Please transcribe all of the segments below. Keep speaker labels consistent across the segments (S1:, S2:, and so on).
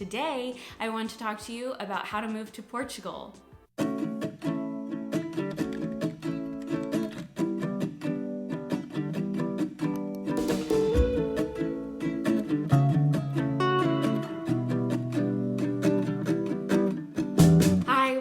S1: Today, I want to talk to you about how to move to Portugal.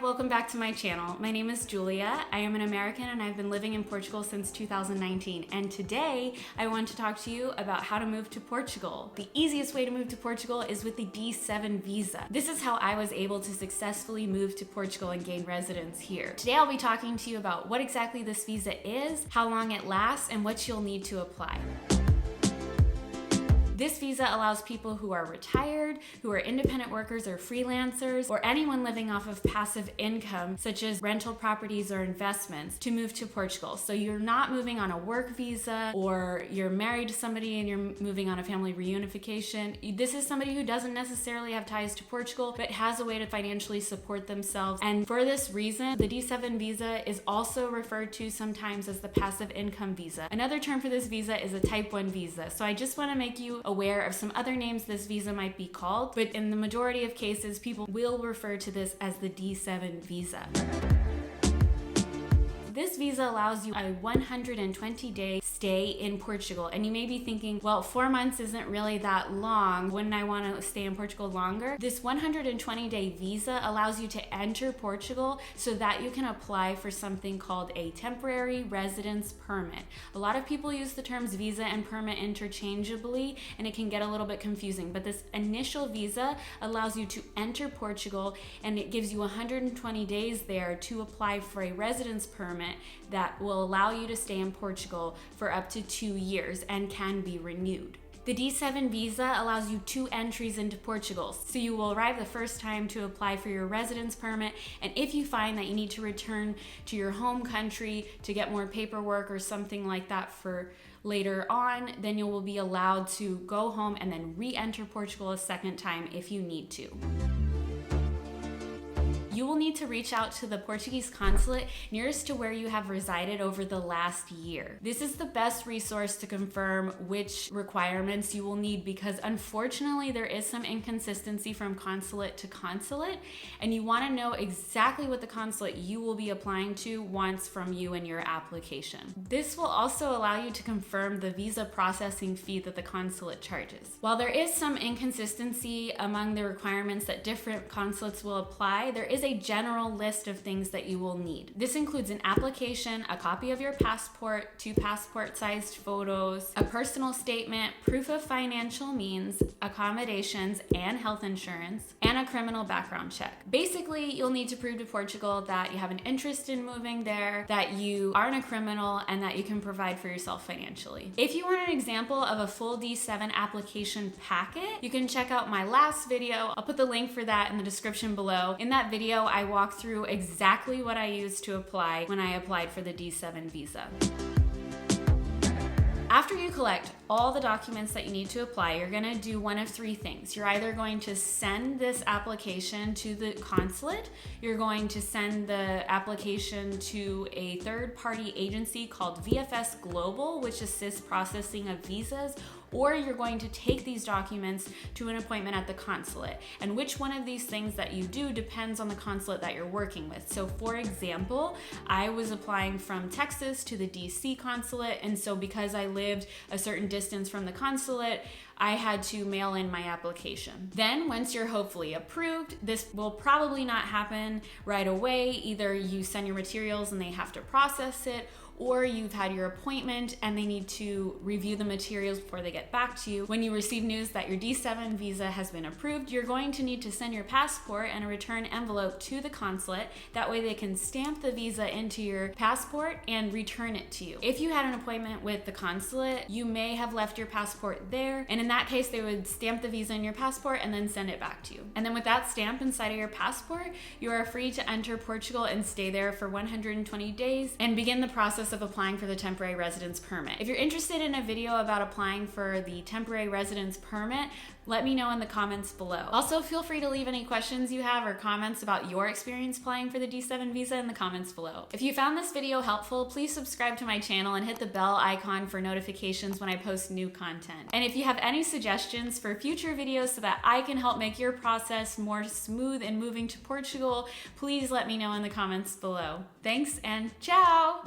S1: Welcome back to my channel. My name is Julia. I am an American and I've been living in Portugal since 2019. And today I want to talk to you about how to move to Portugal. The easiest way to move to Portugal is with the D7 visa. This is how I was able to successfully move to Portugal and gain residence here. Today I'll be talking to you about what exactly this visa is, how long it lasts, and what you'll need to apply. This visa allows people who are retired, who are independent workers or freelancers, or anyone living off of passive income, such as rental properties or investments, to move to Portugal. So you're not moving on a work visa, or you're married to somebody and you're moving on a family reunification. This is somebody who doesn't necessarily have ties to Portugal, but has a way to financially support themselves. And for this reason, the D7 visa is also referred to sometimes as the passive income visa. Another term for this visa is a type 1 visa. So I just want to make you aware of some other names this visa might be called, but in the majority of cases, people will refer to this as the D7 visa. This visa allows you a 120-day stay in Portugal. And you may be thinking, well, 4 months isn't really that long. Wouldn't I want to stay in Portugal longer? This 120-day visa allows you to enter Portugal so that you can apply for something called a temporary residence permit. A lot of people use the terms visa and permit interchangeably, and it can get a little bit confusing. But this initial visa allows you to enter Portugal, and it gives you 120 days there to apply for a residence permit that will allow you to stay in Portugal for up to 2 years and can be renewed. The D7 visa allows you 2 entries into Portugal. So you will arrive the first time to apply for your residence permit, and if you find that you need to return to your home country to get more paperwork or something like that for later on, then you will be allowed to go home and then re-enter Portugal a second time if you need to. You will need to reach out to the Portuguese consulate nearest to where you have resided over the last year. This is the best resource to confirm which requirements you will need, because unfortunately there is some inconsistency from consulate to consulate, and you want to know exactly what the consulate you will be applying to wants from you in your application. This will also allow you to confirm the visa processing fee that the consulate charges. While there is some inconsistency among the requirements that different consulates will apply, there is a general list of things that you will need. This includes an application, a copy of your passport, 2 passport-sized photos, a personal statement, proof of financial means, accommodations and health insurance, and a criminal background check. Basically, you'll need to prove to Portugal that you have an interest in moving there, that you aren't a criminal, and that you can provide for yourself financially. If you want an example of a full D7 application packet, you can check out my last video. I'll put the link for that in the description below. In that video, I walk through exactly what I used to apply when I applied for the D7 visa. After you collect all the documents that you need to apply, you're going to do one of 3 things. You're either going to send this application to the consulate, you're going to send the application to a third-party agency called VFS Global, which assists processing of visas, or you're going to take these documents to an appointment at the consulate. And which one of these things that you do depends on the consulate that you're working with. So for example, I was applying from Texas to the DC consulate, and so because I lived a certain distance from the consulate, I had to mail in my application. Then once you're hopefully approved, this will probably not happen right away. Either you send your materials and they have to process it, or you've had your appointment and they need to review the materials before they get back to you. When you receive news that your D7 visa has been approved, you're going to need to send your passport and a return envelope to the consulate. That way they can stamp the visa into your passport and return it to you. If you had an appointment with the consulate, you may have left your passport there, and in that case they would stamp the visa in your passport and then send it back to you. And then with that stamp inside of your passport, you are free to enter Portugal and stay there for 120 days and begin the process process of applying for the temporary residence permit. If you're interested in a video about applying for the temporary residence permit, let me know in the comments below. Also, feel free to leave any questions you have or comments about your experience applying for the D7 visa in the comments below. If you found this video helpful, please subscribe to my channel and hit the bell icon for notifications when I post new content. And if you have any suggestions for future videos so that I can help make your process more smooth in moving to Portugal, please let me know in the comments below. Thanks and ciao!